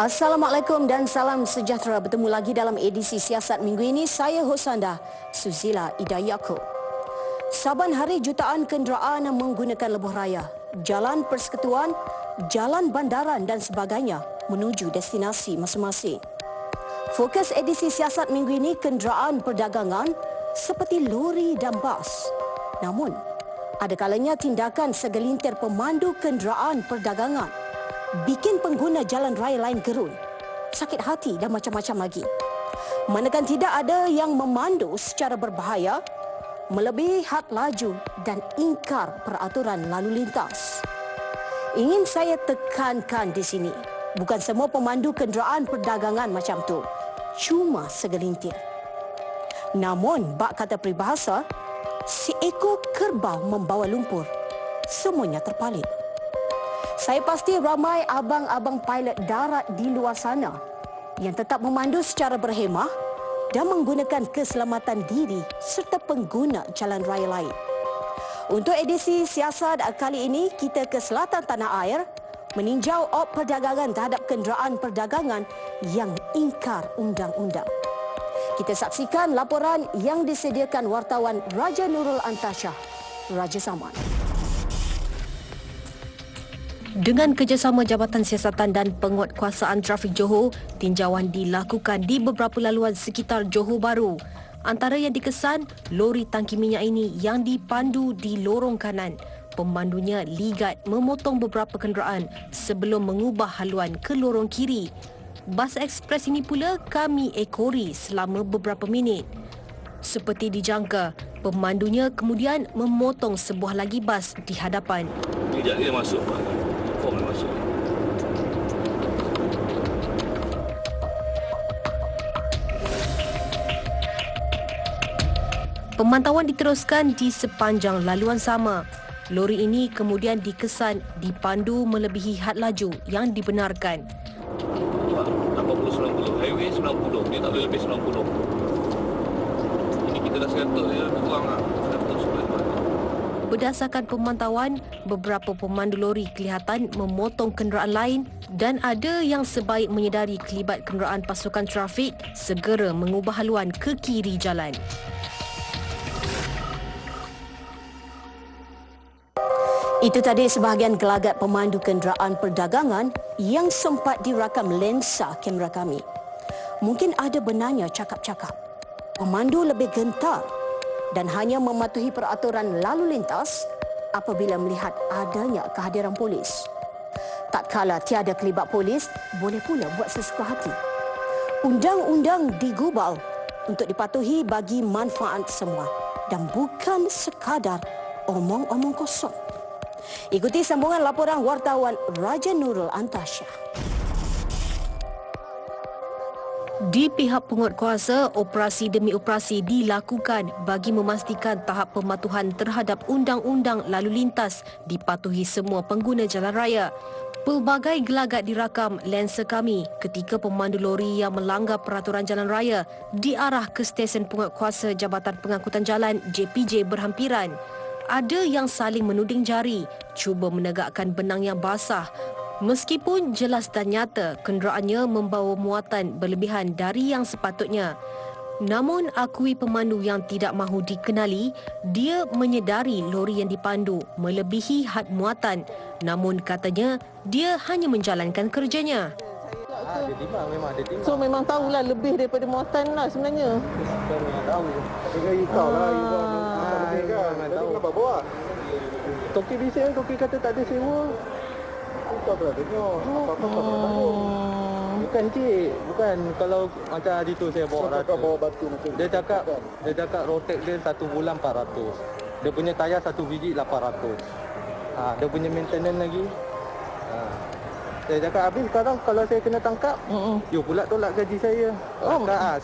Assalamualaikum dan salam sejahtera. Bertemu lagi dalam edisi Siasat Minggu ini. Saya Hosanda Suzila Ida Yaakob. Saban hari jutaan kenderaan menggunakan lebuh raya, jalan persekutuan, jalan bandaran dan sebagainya menuju destinasi masing-masing. Fokus edisi Siasat Minggu ini kenderaan perdagangan seperti lori dan bas. Namun, ada kalanya tindakan segelintir pemandu kenderaan perdagangan bikin pengguna jalan raya lain gerun, sakit hati dan macam-macam lagi. Manakala tidak ada yang memandu secara berbahaya, melebihi had laju dan ingkar peraturan lalu lintas. Ingin saya tekankan di sini, bukan semua pemandu kenderaan perdagangan macam tu, cuma segelintir. Namun, bak kata peribahasa, seekor kerbau membawa lumpur, semuanya terpalit. Saya pasti ramai abang-abang pilot darat di luar sana yang tetap memandu secara berhemah dan menggunakan keselamatan diri serta pengguna jalan raya lain. Untuk edisi siasat kali ini, kita ke selatan tanah air meninjau op perdagangan terhadap kenderaan perdagangan yang ingkar undang-undang. Kita saksikan laporan yang disediakan wartawan Raja Nurul Antasyah, Raja Zaman. Dengan kerjasama Jabatan Siasatan dan Penguatkuasaan Trafik Johor, tinjauan dilakukan di beberapa laluan sekitar Johor Bahru. Antara yang dikesan, lori tangki minyak ini yang dipandu di lorong kanan. Pemandunya ligat memotong beberapa kenderaan sebelum mengubah haluan ke lorong kiri. Bas ekspres ini pula kami ekori selama beberapa minit. Seperti dijangka, pemandunya kemudian memotong sebuah lagi bas di hadapan. Dia masuk, Pak. Masuk. Pemantauan diteruskan di sepanjang laluan sama. Lori ini kemudian dikesan dipandu melebihi had laju yang dibenarkan. 80-90, highway 90, dia tak boleh lebih 90. Ini kita dah settle, dia lebih kurang lah. Berdasarkan pemantauan, beberapa pemandu lori kelihatan memotong kenderaan lain dan ada yang sebaik menyedari kelibat kenderaan pasukan trafik segera mengubah haluan ke kiri jalan. Itu tadi sebahagian gelagat pemandu kenderaan perdagangan yang sempat dirakam lensa kamera kami. Mungkin ada benarnya cakap-cakap. Pemandu lebih gentar dan hanya mematuhi peraturan lalu lintas apabila melihat adanya kehadiran polis. Tak kala tiada kelibat polis, boleh pula buat sesuka hati. Undang-undang digubal untuk dipatuhi bagi manfaat semua dan bukan sekadar omong-omong kosong. Ikuti sambungan laporan wartawan Raja Nurul Antasyah. Di pihak penguatkuasa, operasi demi operasi dilakukan bagi memastikan tahap pematuhan terhadap undang-undang lalu lintas dipatuhi semua pengguna jalan raya. Pelbagai gelagat dirakam lensa kami ketika pemandu lori yang melanggar peraturan jalan raya diarah ke stesen penguatkuasa Jabatan Pengangkutan Jalan JPJ berhampiran. Ada yang saling menuding jari, cuba menegakkan benang yang basah. Meskipun jelas dan nyata kenderaannya membawa muatan berlebihan dari yang sepatutnya. Namun akui pemandu yang tidak mahu dikenali, dia menyedari lori yang dipandu melebihi had muatan. Namun katanya, dia hanya menjalankan kerjanya. So memang tahulah lebih daripada muatan lah sebenarnya. Memang tahu. Dengan you tahu lah, you buat lebih kan. Jadi kenapa bawa? Toki bising, Toki kata tak ada sewa. Tak pernah tengok. Apa-apa tak pernah tengok. Bukan cik, bukan kalau macam hari tu saya bawa Cakap bawa batu macam Dia cakap rotek dia 1 bulan 400. Dia punya tayar 1 biji 800. Dia punya maintenance lagi. Saya cakap habis sekarang kalau saya kena tangkap, you pula tolak gaji saya.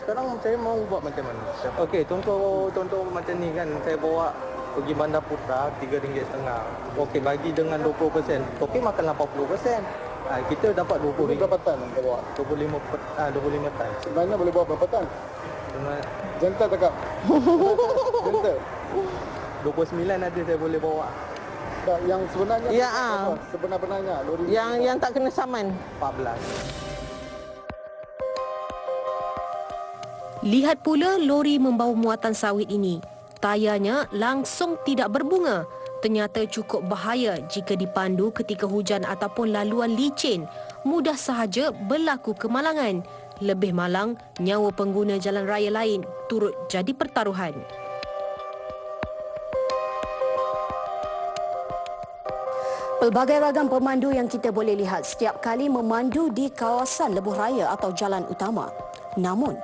Sekarang saya mau buat macam mana? Okey, contoh macam ni kan, saya bawa pergi Bandar Putra RM3.50. Okey, bagi dengan 20%. Okey, makan 80%. Kita dapat 20 berapa tan kau bawa? 25 tan. Sebenarnya boleh bawa berapa tan? Jantan cakap. Jantan. 29 ada saya boleh bawa. Tak, yang sebenarnya ya, sebenar-benarnya lori yang tak kena saman 14. Lihat pula lori membawa muatan sawit ini. Tayarnya langsung tidak berbunga. Ternyata cukup bahaya jika dipandu ketika hujan ataupun laluan licin. Mudah sahaja berlaku kemalangan. Lebih malang, nyawa pengguna jalan raya lain turut jadi pertaruhan. Pelbagai ragam pemandu yang kita boleh lihat setiap kali memandu di kawasan lebuh raya atau jalan utama. Namun,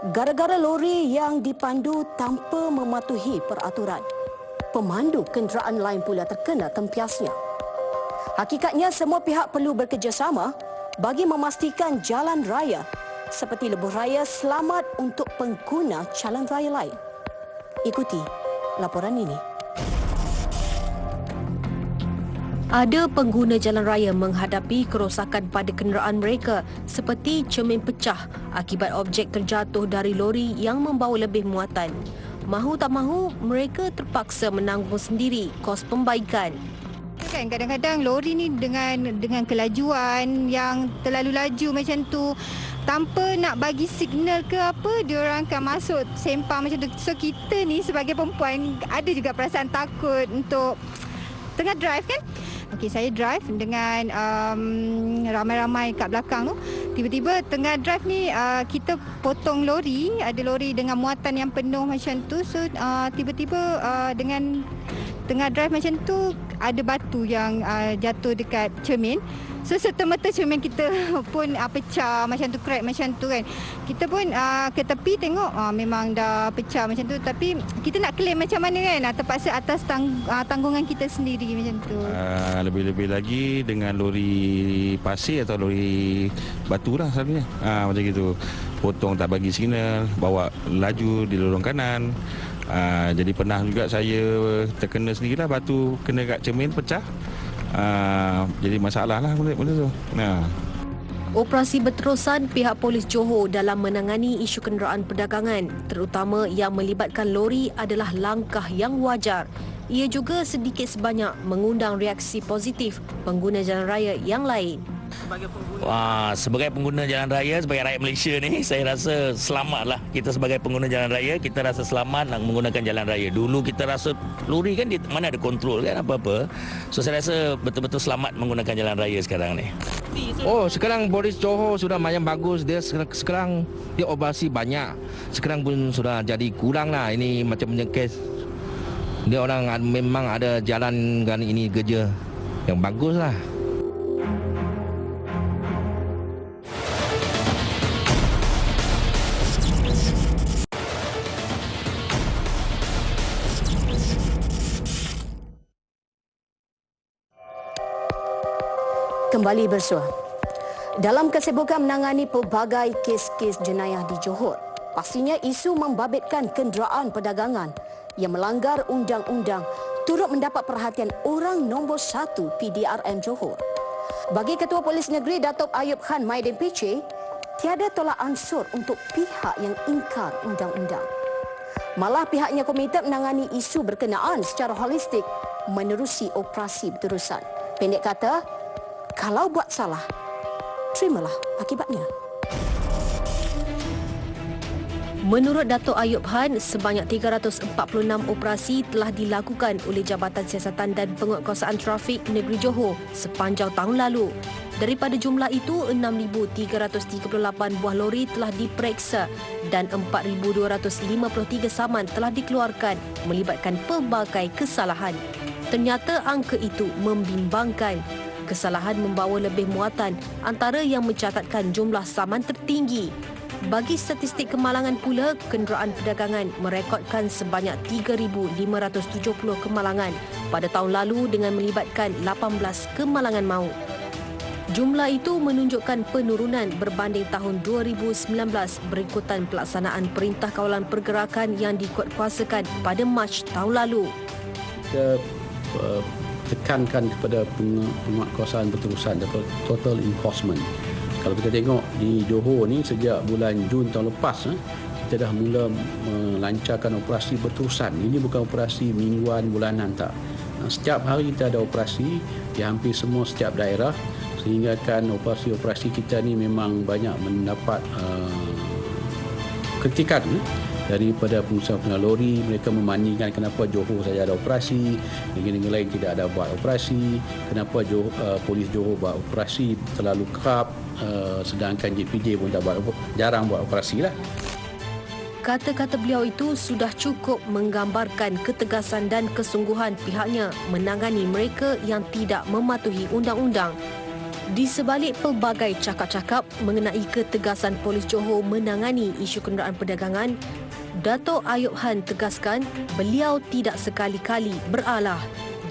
gara-gara lori yang dipandu tanpa mematuhi peraturan, pemandu kenderaan lain pula terkena tempiasnya. Hakikatnya semua pihak perlu bekerjasama bagi memastikan jalan raya seperti lebuh raya selamat untuk pengguna jalan raya lain. Ikuti laporan ini. Ada pengguna jalan raya menghadapi kerosakan pada kenderaan mereka seperti cermin pecah akibat objek terjatuh dari lori yang membawa lebih muatan. Mahu tak mahu, mereka terpaksa menanggung sendiri kos pembaikan. Kan kadang-kadang lori ni dengan kelajuan yang terlalu laju macam tu, tanpa nak bagi signal ke apa, dia orang akan masuk sempang macam tu. So kita ni sebagai perempuan ada juga perasaan takut untuk tengah drive kan. Okey, saya drive dengan ramai-ramai kat belakang tu. Tiba-tiba tengah drive ni kita potong lori, ada lori dengan muatan yang penuh macam tu. So tiba-tiba dengan tengah drive macam tu ada batu yang jatuh dekat cermin. So serta-merta cermin kita pun pecah macam tu, crack macam tu kan. Kita pun ke tepi tengok memang dah pecah macam tu, tapi kita nak claim macam mana kan, terpaksa atas tanggungan kita sendiri macam tu. Lebih-lebih lagi dengan lori pasir atau lori batu lah selalunya. Macam gitu. Potong tak bagi signal, bawa laju di lorong kanan. Jadi pernah juga saya terkena sendirilah, batu kena kat cermin pecah. Jadi masalah lah benda tu. Operasi berterusan pihak polis Johor dalam menangani isu kenderaan perdagangan, terutama yang melibatkan lori, adalah langkah yang wajar. Ia juga sedikit sebanyak mengundang reaksi positif pengguna jalan raya yang lain. Sebagai pengguna jalan raya, sebagai rakyat Malaysia ni, saya rasa selamatlah. Kita sebagai pengguna jalan raya, kita rasa selamat nak menggunakan jalan raya. Dulu kita rasa lori kan mana ada kontrol kan apa-apa. So saya rasa betul-betul selamat menggunakan jalan raya sekarang ni. Sekarang Boris Johor sudah main bagus. Dia sekarang dia operasi banyak. Sekarang pun sudah jadi kurang lah. Ini macam kes. Dia orang memang ada jalan kan ini kerja yang bagus lah. Kembali bersua. Dalam kesibukan menangani pelbagai kes-kes jenayah di Johor, pastinya isu membabitkan kenderaan perdagangan yang melanggar undang-undang turut mendapat perhatian orang nombor 1 PDRM Johor. Bagi Ketua Polis Negeri Datuk Ayub Khan Maidin PC, tiada tolak ansur untuk pihak yang ingkar undang-undang. Malah pihaknya komited menangani isu berkenaan secara holistik menerusi operasi berterusan. Pendek kata, kalau buat salah, terimalah akibatnya. Menurut Datuk Ayub Khan, sebanyak 346 operasi telah dilakukan oleh Jabatan Siasatan dan Penguatkuasaan Trafik Negeri Johor sepanjang tahun lalu. Daripada jumlah itu, 6,338 buah lori telah diperiksa dan 4,253 saman telah dikeluarkan melibatkan pelbagai kesalahan. Ternyata angka itu membimbangkan. Kesalahan membawa lebih muatan antara yang mencatatkan jumlah saman tertinggi. Bagi statistik kemalangan pula, kenderaan perdagangan merekodkan sebanyak 3,570 kemalangan pada tahun lalu dengan melibatkan 18 kemalangan maut. Jumlah itu menunjukkan penurunan berbanding tahun 2019 berikutan pelaksanaan Perintah Kawalan Pergerakan yang dikuatkuasakan pada Mac tahun lalu. Tekankan kepada penguatkuasaan berterusan, total enforcement. Kalau kita tengok di Johor ni sejak bulan Jun tahun lepas, kita dah mula melancarkan operasi berterusan. Ini bukan operasi mingguan, bulanan, tak. Setiap hari kita ada operasi di hampir semua setiap daerah, sehingga kan operasi-operasi kita ni memang banyak mendapat kritikan daripada pengusaha-pengusaha lori. Mereka membandingkan kenapa Johor saja ada operasi, negara-negara lain tidak ada buat operasi, kenapa polis Johor buat operasi terlalu kerap, sedangkan JPJ pun jarang buat operasi lah. Kata-kata beliau itu sudah cukup menggambarkan ketegasan dan kesungguhan pihaknya menangani mereka yang tidak mematuhi undang-undang. Di sebalik pelbagai cakap-cakap mengenai ketegasan polis Johor menangani isu kenderaan perdagangan, Dato' Ayub Han tegaskan beliau tidak sekali-kali beralah.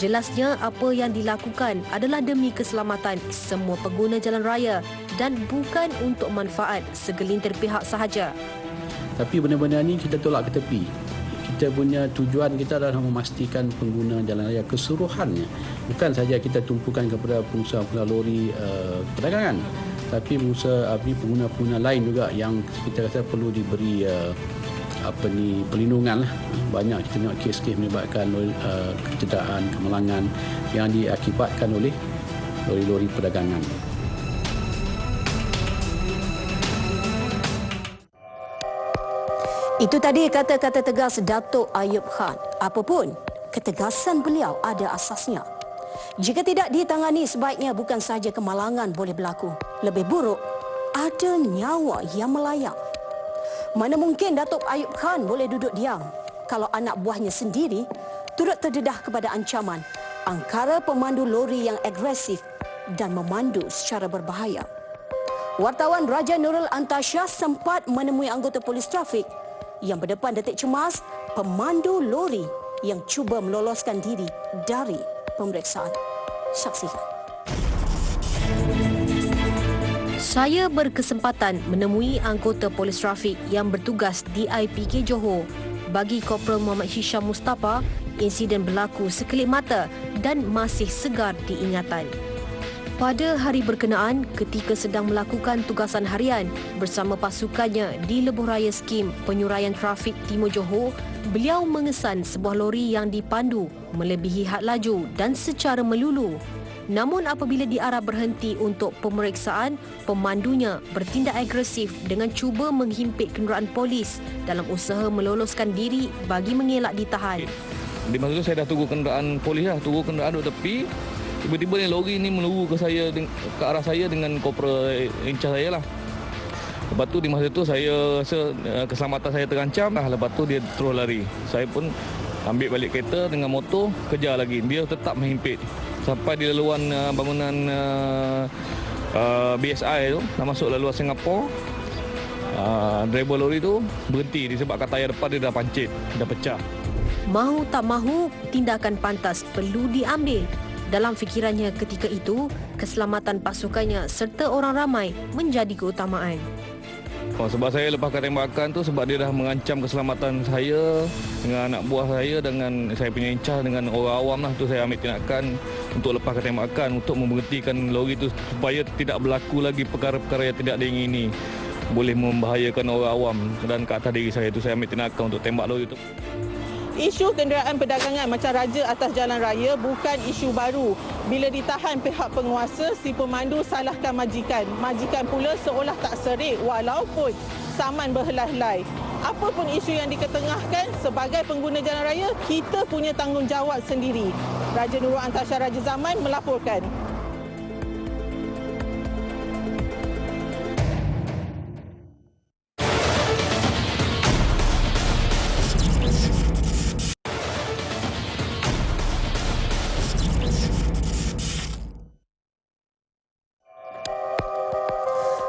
Jelasnya apa yang dilakukan adalah demi keselamatan semua pengguna jalan raya dan bukan untuk manfaat segelintir pihak sahaja. Tapi benda-benda ni kita tolak ke tepi. Kita punya tujuan kita adalah memastikan pengguna jalan raya keseluruhannya. Bukan saja kita tumpukan kepada pengusaha-pengusaha lori perdagangan, tapi pengguna-pengguna lain juga yang kita rasa perlu diberi perlindungan lah. Banyak kita tengok kes-kes melibatkan kecederaan, kemalangan yang diakibatkan oleh lori-lori perdagangan. Itu tadi kata-kata tegas Dato' Ayub Han. Apapun, ketegasan beliau ada asasnya. Jika tidak ditangani sebaiknya bukan sahaja kemalangan boleh berlaku. Lebih buruk, ada nyawa yang melayang. Mana mungkin Dato' Ayub Han boleh duduk diam kalau anak buahnya sendiri turut terdedah kepada ancaman angkara pemandu lori yang agresif dan memandu secara berbahaya. Wartawan Raja Nurul Antasya sempat menemui anggota polis trafik yang berdepan detik cemas pemandu lori yang cuba meloloskan diri dari pemeriksaan. Saksikan. Saya berkesempatan menemui anggota polis trafik yang bertugas di IPK Johor. Bagi Korporal Muhammad Hisham Mustafa, insiden berlaku sekelip mata dan masih segar diingatan. Pada hari berkenaan, ketika sedang melakukan tugasan harian bersama pasukannya di Lebuh Raya Skim Penyuraian Trafik Timur Johor, beliau mengesan sebuah lori yang dipandu melebihi had laju dan secara melulu. Namun apabila diarah berhenti untuk pemeriksaan, pemandunya bertindak agresif dengan cuba menghimpit kenderaan polis dalam usaha meloloskan diri bagi mengelak ditahan. Di masa itu saya dah tunggu kenderaan polis lah, tunggu kenderaan duduk tepi. Tiba-tiba ni lori ni meluru ke arah saya dengan korporal incas saya lah. Lepas tu di masa itu saya rasa keselamatan saya terancam lah. Lepas tu dia terus lari. Saya pun ambil balik kereta dengan motor, kejar lagi. Dia tetap menghimpit. Sampai di laluan bangunan BSI tu, dah masuk laluan Singapura. Driver lori tu berhenti disebabkan tayar depan dia dah pancit, dah pecah. Mahu tak mahu, tindakan pantas perlu diambil. Dalam fikirannya ketika itu, keselamatan pasukannya serta orang ramai menjadi keutamaan. Sebab saya lepaskan tembakan tu sebab dia dah mengancam keselamatan saya dengan anak buah saya, dengan saya punya incas, dengan orang awam lah. Tu saya ambil tindakan untuk lepaskan tembakan, untuk memberhentikan lori tu supaya tidak berlaku lagi perkara-perkara yang tidak diingini, boleh membahayakan orang awam. Dan ke atas diri saya tu saya ambil tindakan untuk tembak lori tu. Isu kenderaan perdagangan macam raja atas jalan raya bukan isu baru. Bila ditahan pihak penguasa, si pemandu salahkan majikan. Majikan pula seolah tak serik walaupun saman berhelai-helai. Apapun isu yang diketengahkan, sebagai pengguna jalan raya, kita punya tanggungjawab sendiri. Raja Nurul Antasya Raja Zaman melaporkan.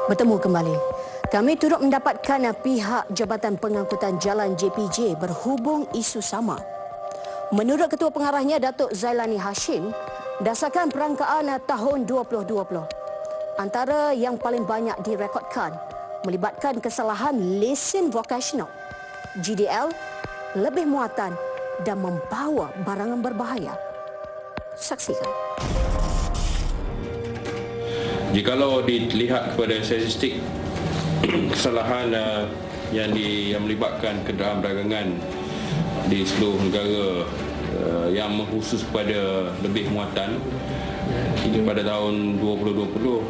Bertemu kembali. Kami turut mendapatkan pihak Jabatan Pengangkutan Jalan JPJ berhubung isu sama. Menurut Ketua Pengarahnya Datuk Zailani Hashim, berdasarkan perangkaan tahun 2020, antara yang paling banyak direkodkan melibatkan kesalahan lesen vokasional, GDL, lebih muatan dan membawa barangan berbahaya. Saksikan. Jikalau dilihat kepada statistik kesalahan yang melibatkan kenderaan perdagangan di seluruh negara yang mengkhusus kepada lebih muatan, pada tahun 2020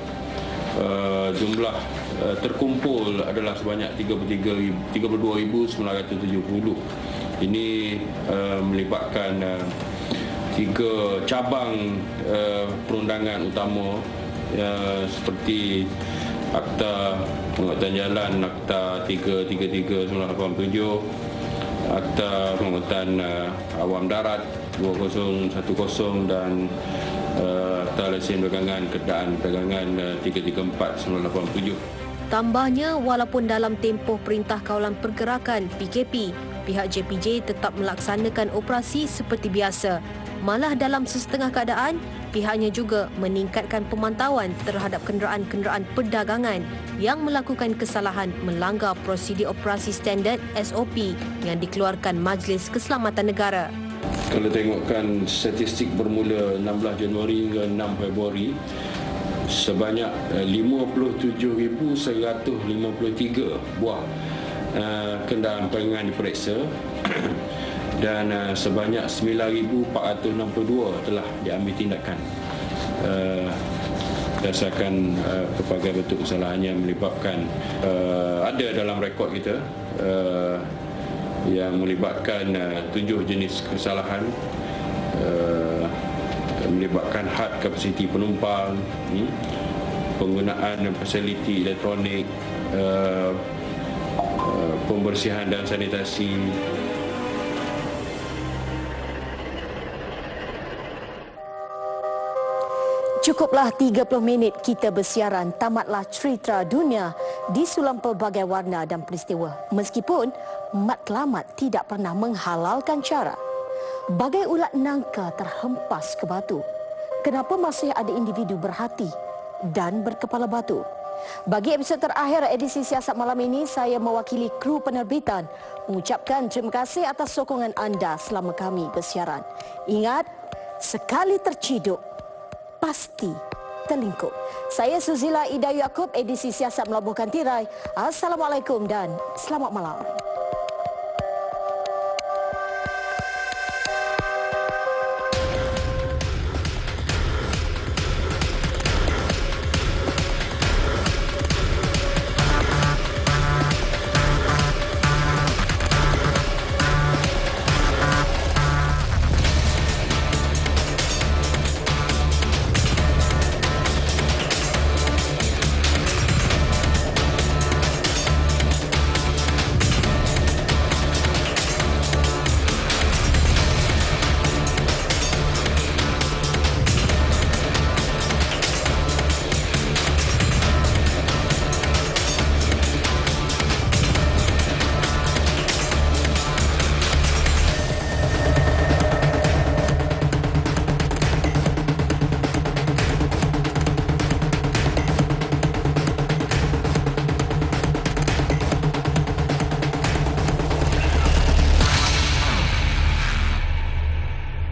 jumlah terkumpul adalah sebanyak 32,970. Ini melibatkan 3 cabang perundangan utama seperti Akta Pengangkutan Jalan, Akta 333/1987, Akta Pengangkutan Awam Darat 2010 dan Akta Lesen Perdagangan Kenderaan Perdagangan 334/1987. Tambahnya, walaupun dalam tempoh Perintah Kawalan Pergerakan PKP, pihak JPJ tetap melaksanakan operasi seperti biasa. Malah dalam sesetengah keadaan, pihaknya juga meningkatkan pemantauan terhadap kenderaan-kenderaan perdagangan yang melakukan kesalahan melanggar prosedur operasi standard SOP yang dikeluarkan Majlis Keselamatan Negara. Kalau tengokkan statistik bermula 16 Januari hingga 6 Februari, sebanyak 57,153 buah kenderaan perdagangan diperiksa dan sebanyak 9,462 telah diambil tindakan berdasarkan pelbagai bentuk kesalahan yang melibatkan ada dalam rekod kita yang melibatkan 7 jenis kesalahan melibatkan had kapasiti penumpang, penggunaan fasiliti elektronik, pembersihan dan sanitasi. Cukuplah 30 minit kita bersiaran, tamatlah cerita dunia disulam pelbagai warna dan peristiwa. Meskipun matlamat tidak pernah menghalalkan cara. Bagai ulat nangka terhempas ke batu. Kenapa masih ada individu berhati dan berkepala batu? Bagi episod terakhir edisi Siasat Malam ini, saya mewakili kru penerbitan mengucapkan terima kasih atas sokongan anda selama kami bersiaran. Ingat, sekali terciduk, pasti terlingkup. Saya Suzila Ida Yaakob, edisi Siasat melabuhkan tirai. Assalamualaikum dan selamat malam.